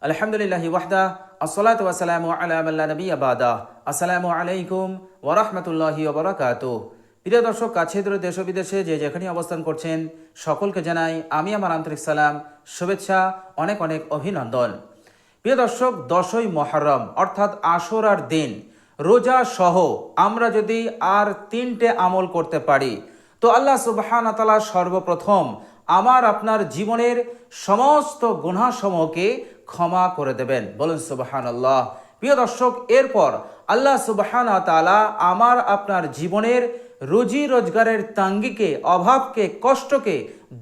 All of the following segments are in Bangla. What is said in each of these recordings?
আলহামদুলিল্লাহি ওয়াহদা আসসালাতু ওয়াসসালামু আলা মান লা নাবিয়্যা বাদা। আসসালামু আলাইকুম ওয়া রাহমাতুল্লাহি ওয়া বারাকাতুহু। প্রিয় দর্শক, কাছে দূরে দেশ ও বিদেশে যে যেখানে অবস্থান করছেন সকলকে জানাই আমি আমার আন্তরিক সালাম, শুভেচ্ছা, অনেক অনেক অভিনন্দন। প্রিয় দর্শক, 10ই মুহররম অর্থাৎ আশুরার দিন রোজা সহ আমরা যদি আর 3টে আমল করতে পারি তো আল্লাহ সুবহানাহু ওয়া তাআলা সর্বপ্রথম আমার আপনার জীবনের সমস্ত গুনাহসমূহকে ক্ষমা করে দেবেন। বলুন সুবহানাল্লাহ। প্রিয় দর্শক, এরপর আল্লাহ সুবহানাহু ওয়া তাআলা আমার আপনার জীবনের রুজি রোজগারের তাঙ্গিকে, অভাবকে, কষ্টকে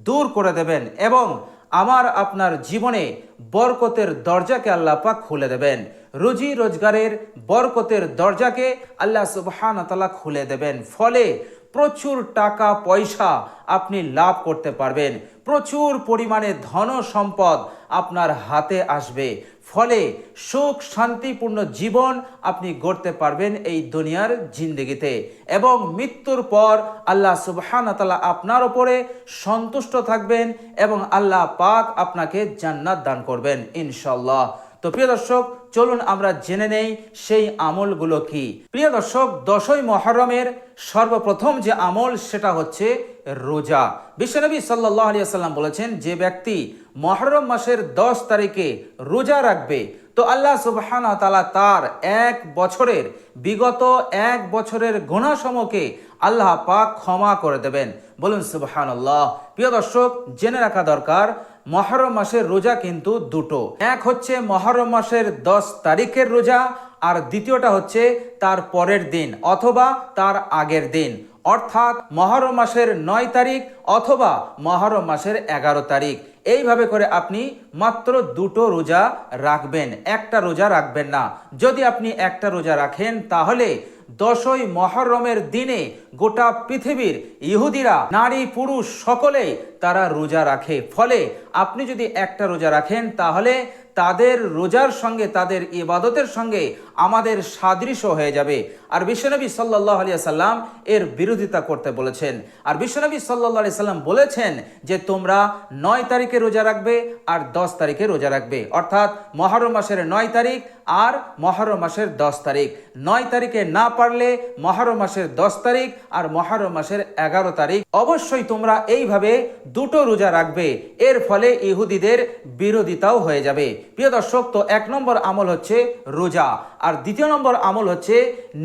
দূর করে দেবেন এবং আমার আপনার জীবনে বরকতের দরজাকে আল্লাহ পাক খুলে দেবেন। রুজি রোজগারের বরকতের দরজাকে আল্লাহ সুবহানাহু ওয়া তাআলা খুলে দেবেন। ফলে প্রচুর টাকা পয়সা আপনি লাভ করতে পারবেন, প্রচুর পরিমাণে ধন সম্পদ আপনার হাতে আসবে। ফলে সুখ শান্তিপূর্ণ জীবন আপনি গড়তে পারবেন এই দুনিয়ার জিন্দেগিতে এবং মৃত্যুর পর আল্লাহ সুবহানাহু ওয়া তাআলা আপনার উপরে সন্তুষ্ট থাকবেন এবং আল্লাহ পাক আপনাকে জান্নাত দান করবেন ইনশাআল্লাহ। তো প্রিয় দর্শক, চলুন আমরা জেনে নেই সেই আমলগুলো কি। প্রিয় দর্শক, 10ই মুহররমের সর্বপ্রথম যে আমল সেটা হচ্ছে রোজা। বিশ্বনবী সাল্লাল্লাহু আলাইহি ওয়াসাল্লাম বলেছেন, যে ব্যক্তি মুহররম মাসের 10 তারিখে রোজা রাখবে তো আল্লাহ সুবহানাহু ওয়া তাআলা তার বিগত এক বছরের গুনাহসমূহকে আল্লাহ পাক ক্ষমা করে দেবেন। বলুন সুবহানাল্লাহ। প্রিয় দর্শক, জেনে রাখা দরকার মুহররম মাসের রোজা কিন্তু দুটো। এক হচ্ছে মুহররম মাসের 10 তারিখের রোজা, আর দ্বিতীয়টা হচ্ছে তার পরের দিন অথবা তার আগের দিন, অর্থাৎ মুহররম মাসের 9 তারিখ অথবা মুহররম মাসের 11 তারিখ। এইভাবে করে আপনি মাত্র দুটো রোজা রাখবেন, একটা রোজা রাখবেন না। যদি আপনি একটা রোজা রাখেন তাহলে 10ই মুহররমের দিনে গোটা পৃথিবীর ইহুদিরা, নারী পুরুষ সকলেই তারা রোজা রাখে। ফলে আপনি যদি একটা রোজা রাখেন তাহলে তাদের রোজার সঙ্গে, তাদের ইবাদতের সঙ্গে আমাদের সাদৃশ্য হয়ে যাবে। আর বিশ্বনবী সাল্লাল্লাহু আলাইহি সাল্লাম এর বিরোধিতা করতে বলেছেন। আর বিশ্বনবী সাল্লাল্লাহু আলাইহি সাল্লাম বলেছেন যে তোমরা 9 তারিখে রোজা রাখবে আর 10 তারিখে রোজা রাখবে, অর্থাৎ মুহররম মাসের 9 তারিখ আর মুহররম মাসের 10 তারিখ। 9 তারিখে না পারলে মুহররম মাসের 10 তারিখ আর মুহররম মাসের 11 তারিখ অবশ্যই তোমরা এইভাবে দুটো রোজা রাখবে। এর ফলে ইহুদিদের বিরোধিতাও হয়ে যাবে। প্রিয় দর্শক, তো 1 নম্বর আমল হচ্ছে রোজা, আর 2য় নম্বর আমল হচ্ছে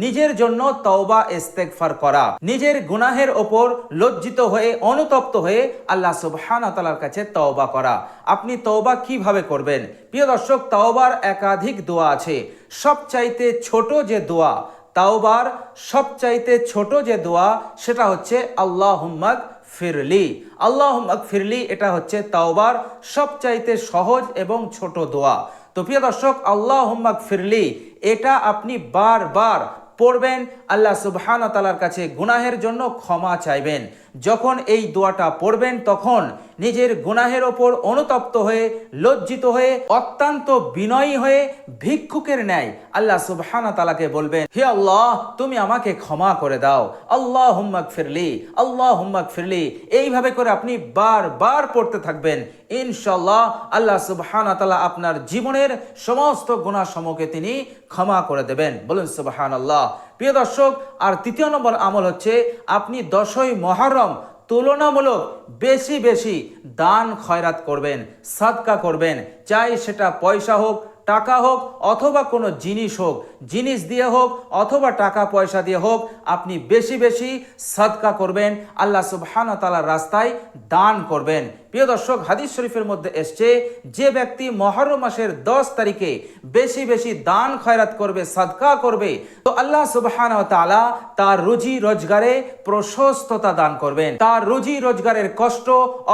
নিজের জন্য তওবা ইস্তেগফার করা। নিজের গুনাহের ওপর লজ্জিত হয়ে, অনুতপ্ত হয়ে আল্লাহ সুবহানাহু ওয়া তাআলার কাছে তওবা করা। আপনি তওবা কিভাবে করবেন? প্রিয় দর্শক, তওবার একাধিক দোয়া আছে। সবচাইতে ছোট যে দোয়া, তাওবার সবচাইতে ছোট যে দোয়া সেটা হচ্ছে আল্লাহুম্মা ফিরলি। আল্লাহুম্মা ফিরলি, এটা হচ্ছে তাওবার সবচাইতে সহজ এবং ছোট দোয়া। তো প্রিয় দর্শক, আল্লাহুম্মা ফিরলি এটা আপনি বারবার পড়বেন, আল্লাহ সুবহানাহু ওয়া তাআলার কাছে গুনাহের জন্য ক্ষমা চাইবেন। যখন এই দোয়াটা পড়বেন তখন নিজের গুনাহের ওপর অনুতপ্ত হয়ে, লজ্জিত হয়ে, অত্যন্ত বিনয়ী হয়ে ভিক্ষুকের ন্যায় আল্লাহ সুবহানাহু ওয়া তাআলাকে বলবেন, হে আল্লাহ, তুমি আমাকে ক্ষমা করে দাও। আল্লাহুম্মা গফিরলি, আল্লাহুম্মা গফিরলি। এইভাবে করে আপনি বারবার পড়তে থাকবেন। ইনশাআল্লাহ আল্লাহ সুবহানাহু ওয়া তাআলা আপনার জীবনের সমস্ত গুনাহসমূহকে তিনি ক্ষমা করে দেবেন। বলুন সুবহানাল্লাহ। প্রিয় দর্শক, আর 3য় নম্বর আমল হচ্ছে আপনি 10ই মুহররম তুলনামূলক বেশি বেশি দান খয়রাত করবেন, সাদকা করবেন। চাই সেটা পয়সা হোক, টাকা হোক অথবা কোনো জিনিস হোক, জিনিস দিয়ে হোক অথবা টাকা পয়সা দিয়ে হোক, আপনি বেশি বেশি সাদকা করবেন, আল্লাহ সুবহানাহু ওয়া তাআলার রাস্তায় দান করবেন। প্রিয় দর্শক, হাদিস শরীফের মধ্যে এসছে, যে ব্যক্তি মুহররম মাসের 10 তারিখে বেশি বেশি দান খয়রাত করবে, সাদকা করবে, তো আল্লাহ সুবহানাহু ওয়া তাআলা তার রুজি রোজগারে প্রশস্ততা দান করবেন। তার রুজি রোজগারের কষ্ট,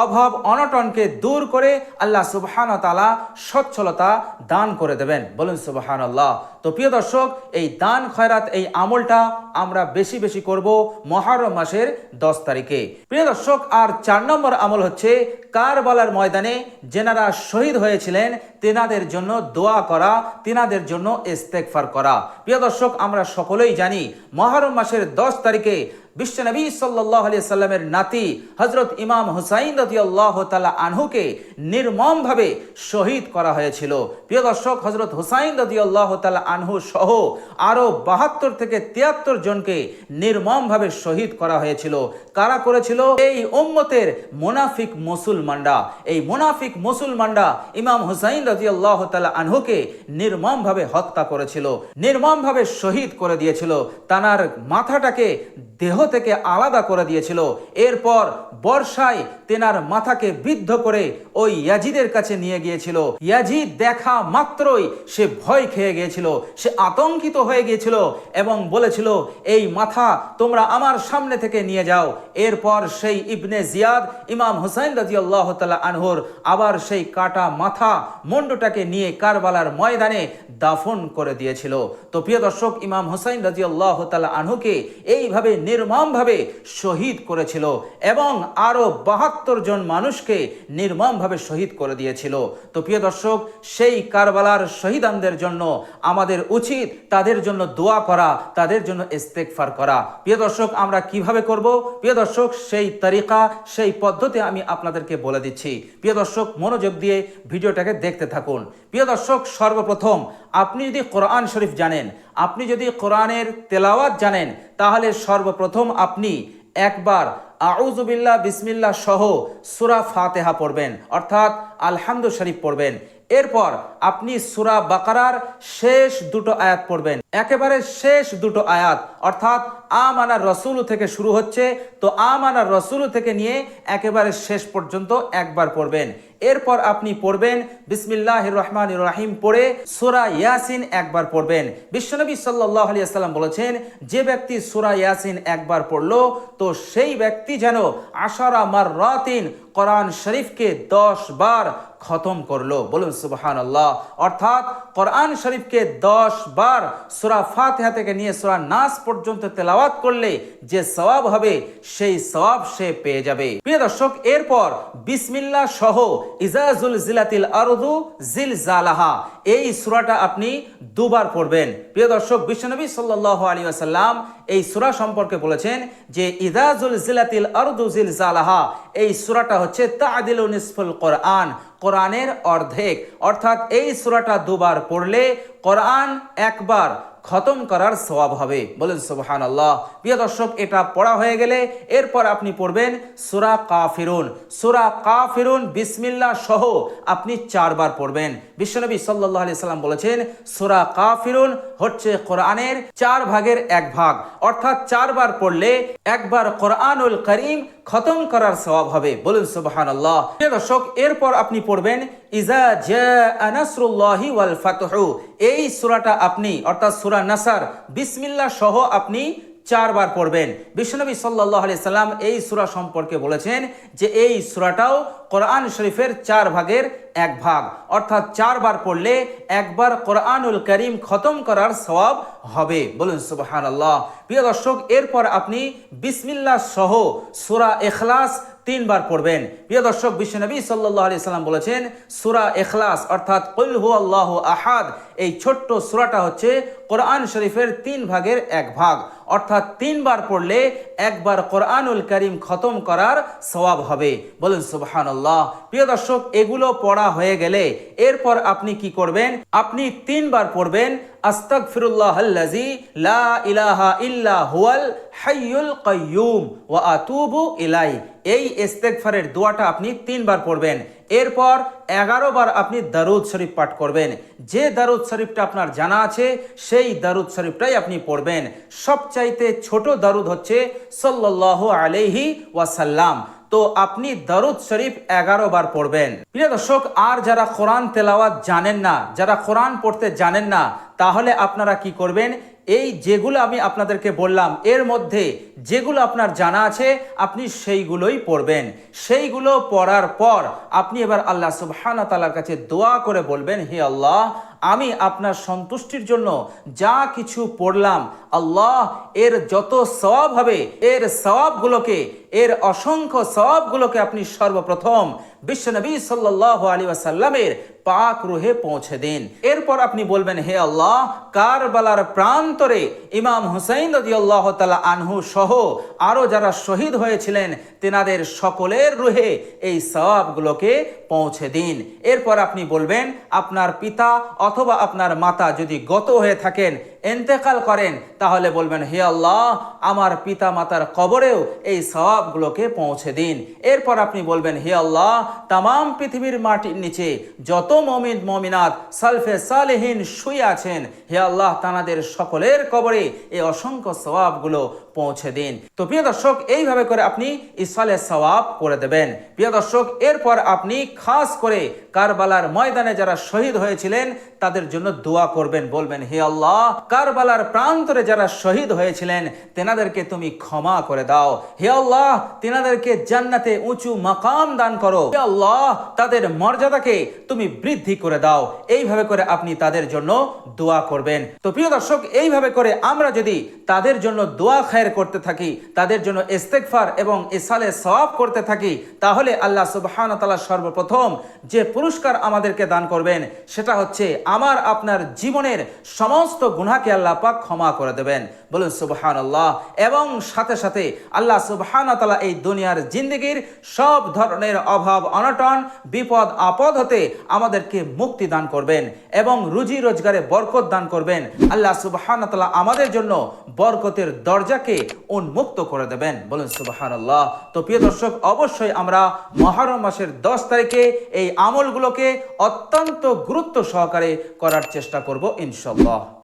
অভাব, অনটনকে দূর করে আল্লাহ সুবহানাহু ওয়া তাআলা সচ্ছলতা দান করে দেবেন। বলুন সুবহানাল্লাহ। তো প্রিয় দর্শক, এই দান খয়রাত, এই আমলটা আমরা বেশি বেশি করব মুহররম মাসের 10 তারিখে। প্রিয় দর্শক, আর 4 নম্বর আমল হচ্ছে কারবালার ময়দানে যেনারা শহীদ হয়েছিলেন তেনাদের জন্য দোয়া করা, তেনাদের জন্য ইস্তেগফার করা। প্রিয় দর্শক, আমরা সকলেই জানি মুহররম মাসের 10 তারিখে বিশ্বনবী সাল্লাল্লাহু আলাইহি সাল্লামের নাতি হযরত ইমাম হুসাইন রাদিয়াল্লাহু তাআলা আনহুকে নির্মমভাবে শহীদ করা হয়েছিল। প্রিয় দর্শক, হযরত হুসাইন রাদিয়াল্লাহু তাআলা আনহু সহ আরো 72 থেকে 73 জনকে নির্মমভাবে শহীদ করা হয়েছিল। কারা করেছিল? এই উম্মতের মুনাফিক মুসলমানরা। এই মুনাফিক মুসলমানরা ইমাম হুসাইন রাদিয়াল্লাহু তাআলা আনহুকে নির্মমভাবে হত্যা করেছিল, নির্মমভাবে শহীদ করে দিয়েছিল, তানার মাথাটাকে দেহ থেকে আলাদা করে দিয়েছিল। এরপর বর্ষায় তেনার মাথাকে বিদ্ধ করে ওই ইয়াজিদের কাছে নিয়ে গিয়েছিল। ইয়াজিদ দেখা মাত্রই সে ভয় খেয়ে গিয়েছিল, সে আতঙ্কিত হয়ে গিয়েছিল এবং বলেছিল, এই মাথা তোমরা আমার সামনে থেকে নিয়ে যাও। এরপর সেই ইবনে জিয়াদ ইমাম হুসাইন রাদিয়াল্লাহু তাআলা আনহুর আবার সেই কাটা মাথা মুন্ডটাকে নিয়ে কারবালার ময়দানে দাফন করে দিয়েছিল। তো প্রিয় দর্শক, ইমাম হুসাইন রাদিয়াল্লাহু তাআলা আনহুকে এইভাবে নির্মমভাবে শহীদ করেছিল এবং আরো 72 জন মানুষকে নির্মমভাবে শহীদ করে দিয়েছিল। তো প্রিয় দর্শক, সেই কারবালার শহীদানদের জন্য আমাদের উচিত তাদের জন্য দোয়া করা, তাদের জন্য ইস্তেগফার করা। প্রিয় দর্শক, আমরা কিভাবে করব? প্রিয় দর্শক, সেই তরিকা, সেই পদ্ধতি আমি আপনাদেরকে বলে দিচ্ছি। প্রিয় দর্শক, মনোযোগ দিয়ে ভিডিওটাকে দেখতে থাকুন। প্রিয় দর্শক, সর্বপ্রথম আপনি যদি কোরআন শরীফ জানেন, আপনি যদি কোরআনের তেলাওয়াত জানেন, তাহলে সর্বপ্রথম আপনি একবার আউযু বিল্লাহ বিসমিল্লাহ সহ সূরা ফাতিহা পড়বেন, অর্থাৎ আলহামদু শরীফ পড়বেন। এরপর আপনি সূরা বাকারার শেষ দুটো আয়াত পড়বেন, একেবারে শেষ দুটো আয়াত, অর্থাৎ আমানার রাসূল থেকে শুরু হচ্ছে, তো আমানার রাসূল থেকে নিয়ে একেবারে শেষ পর্যন্ত একবার পড়বেন। এরপর আপনি পড়বেন বিসমিল্লাহির রহমানির রহিম পড়ে সূরা ইয়াসিন একবার পড়বেন। বিশ্বনবী সাল্লাল্লাহু আলাইহি ওয়াসাল্লাম বলেছেন, যে ব্যক্তি সূরা ইয়াসিন একবার পড়লো তো সেই ব্যক্তি যেন 10 মাররাতিন কোরআন শরীফকে 10 বার খতম করলো। বলুন সুবহানাল্লাহ। অর্থাৎ কোরআন শরীফকে 10 বার সূরা ফাতিহা থেকে নিয়ে সূরা নাস পর্যন্ত তেলাওয়াত করলে যে সওয়াব হবে সেই সওয়াব সে পেয়ে যাবে। প্রিয় দর্শক, এরপর বিসমিল্লাহ সহ ইজা জুলজিলাতিল আরদু জিলজালাহা এই সূরাটা আপনি দুবার পড়বেন। প্রিয় দর্শক, বিশ্বনবী সাল্লাল্লাহু আলাইহি ওয়াসাল্লাম এই সূরা সম্পর্কে বলেছেন যে ইজা জুলজিলাতিল আরদু জিলজালাহা এই সূরাটা হচ্ছে তা'দিলু নিসফুল কোরআন, কোরআনের অর্ধেক। অর্থাৎ এই সূরাটা দুবার পড়লে কোরআন একবার খতম করার সওয়াব হবে। বলেন সুবহানাল্লাহ। প্রিয় দর্শক, এটা পড়া হয়ে গেলে এরপর আপনি পড়বেন সূরা কাফিরুন। সূরা কাফিরুন বিসমিল্লাহ সহ আপনি 4 বার পড়বেন। বিশ্বনবী সাল্লাল্লাহু আলাইহি সাল্লাম বলেছেন, সূরা কাফিরুন হচ্ছে কোরআনের 4 ভাগের 1 ভাগ, অর্থাৎ 4 বার পড়লে একবার কোরআনুল কারীম খতম করার সওয়াব হবে। বলুন সুবহানাল্লাহ। প্রিয় দর্শক, এরপর আপনি পড়বেন ইজা জাআ নাসরুল্লাহি ওয়াল ফাতহু এই সূরাটা আপনি, অর্থাৎ সূরা নাসর বিসমিল্লাহ সহ আপনি 4 বার পড়বেন। বিশ্বনবী সাল্লাল্লাহু আলাইহি সাল্লাম এই সূরা সম্পর্কে বলেছেন যে এই সূরাটাও কোরআন শরীফের 4 ভাগের 1 ভাগ, অর্থাৎ 4 বার পড়লে একবার কোরআনুল কারীম খতম করার সওয়াব হবে। বলুন সুবহানাল্লাহ। প্রিয় দর্শক, এরপর আপনি বিসমিল্লাহ সহ সূরা ইখলাস 3 বার পড়বেন। প্রিয় দর্শক, বিশ্বনবী সাল্লাল্লাহু আলাইহি সাল্লাম বলেছেন সূরা ইখলাস অর্থাৎ কুল হুয়াল্লাহু আহাদ এই ছোট্ট সূরাটা হচ্ছে কোরআন শরীফের 3 ভাগের 1 ভাগ, অর্থাৎ 3 বার পড়লে একবার কোরআনুল কারীম খতম করার সওয়াব হবে। বলুন সুবহানাল্লাহ। প্রিয় দর্শক, এগুলো পড়া হয়ে গেলে এরপর আপনি কি করবেন? আপনি 3 বার পড়বেন আস্তাগফিরুল্লাহাল্লাযী লা ইলাহা ইল্লা হুয়াল হাইয়ুল কাইয়্যুম ওয়া আতুবু ইলাইহি এই ইস্তেগফারের দোয়াটা আপনি 3 বার পড়বেন। এরপর 11 বার আপনি দারুদ শরীফ পাঠ করবেন। যে দারুদ শরীফটা আপনার জানা আছে সেই দারুদ শরীফটাই আপনি পড়বেন। সবচাইতে ছোট দারুদ হচ্ছে সাল্লাল্লাহু আলাইহি ওয়াসাল্লাম। তো আপনি দারুদ শরীফ 11 বার পড়বেন। প্রিয় দর্শক, আর যারা কোরআন তেলাওয়াত জানেন না, যারা কোরআন পড়তে জানেন না, তাহলে আপনারা কি করবেন? এই যেগুলো আমি আপনাদেরকে বললাম এর মধ্যে যেগুলো আপনার জানা আছে আপনি সেইগুলোই পড়বেন। সেইগুলো পড়ার পর আপনি এবার আল্লাহ সুবহানাহু ওয়া তাআলার কাছে দোয়া করে বলবেন, হে আল্লাহ, আমি আপনার সন্তুষ্টির জন্য যা কিছু পড়লাম, আল্লাহ এর যত সওয়াব হবে এর সওয়াবগুলোকে এর অসংখ্য সওয়াবগুলোকে আপনি সর্বপ্রথম বিশ্বনবী সাল্লাল্লাহু আলাইহি ওয়াসাল্লামের পাক রুহে পৌঁছে দিন। এরপর আপনি বলবেন, হে আল্লাহ, কারবালার প্রান্তরে ইমাম হুসাইন রাদিয়াল্লাহু তাআলা আনহু সহ আরো যারা শহীদ হয়েছিলেন তেনাদের সকলের রুহে এই সওয়াবগুলোকে পৌঁছে দিন। এরপর আপনি বলবেন, আপনার পিতা অথবা আপনার মাতা যদি গত হয়ে থাকেন, ইন্তেকাল করেন, তাহলে বলবেন, হে আল্লাহ, আমার পিতা মাতার কবরেও এই সওয়াবগুলোকে পৌঁছে দিন। এরপর আপনি বলবেন, হে আল্লাহ, তামাম পৃথিবীর মাটির নিচে যত মুমিন মুমিনাত সালফে সালেহিন শুয়ে আছেন, হে আল্লাহ, তানাদের সকলের কবরে এই অসংখ্য সওয়াবগুলো পৌঁছে দিন। তো প্রিয় দর্শক, এইভাবে করে আপনি ইসফালে সওয়াব করে দেবেন। প্রিয় দর্শক, এরপর আপনি খাস করে কারবালার ময়দানে যারা শহীদ হয়েছিলেন তাদের জন্য দোয়া করবেন। বলবেন, হে আল্লাহ, কারবালার প্রান্তরে যারা শহীদ হয়েছিলেন তেনাদেরকে তুমি ক্ষমা করে দাও। হে আল্লাহ, তেনাদেরকে জান্নাতে উঁচু মাকাম দান করো। হে আল্লাহ, তাদের মর্যাদাকে তুমি বৃদ্ধি করে দাও। এইভাবে করে আপনি তাদের জন্য দোয়া করবেন। তো প্রিয় দর্শক, এইভাবে করে আমরা যদি তাদের জন্য দোয়া খায়ের করতে থাকি, তাদের জন্য ইস্তেগফার এবং ইসালে সওয়াব করতে থাকি, তাহলে আল্লাহ সুবহানাহু ওয়া তাআলা সর্বপ্রথম যে পুরস্কার আমাদেরকে দান করবেন সেটা হচ্ছে আমার আপনার জীবনের সমস্ত গুনাহকে আল্লাহ পাক ক্ষমা করে দেবেন। বলুন সুবহানাল্লাহ। এবং সাথে সাথে আল্লাহ সুবহানাহু ওয়া তাআলা এই দুনিয়ার জিন্দেগির সব ধরনের অভাব অনটন বিপদ আপদ হতে আমাদেরকে মুক্তি দান করবেন এবং রুজি রোজগারে বরকত দান করবেন। আল্লাহ সুবহানাহু ওয়া তাআলা আমাদের জন্য বরকতের দরজাকে উন্মুক্ত করে দেবেন। বলুন সুবহানাল্লাহ। তো প্রিয় দর্শক, অবশ্যই আমরা মুহররম মাসের 10 তারিখে এই আমলগুলোকে অত্যন্ত গুরুত্ব সহকারে করার চেষ্টা করব ইনশাআল্লাহ।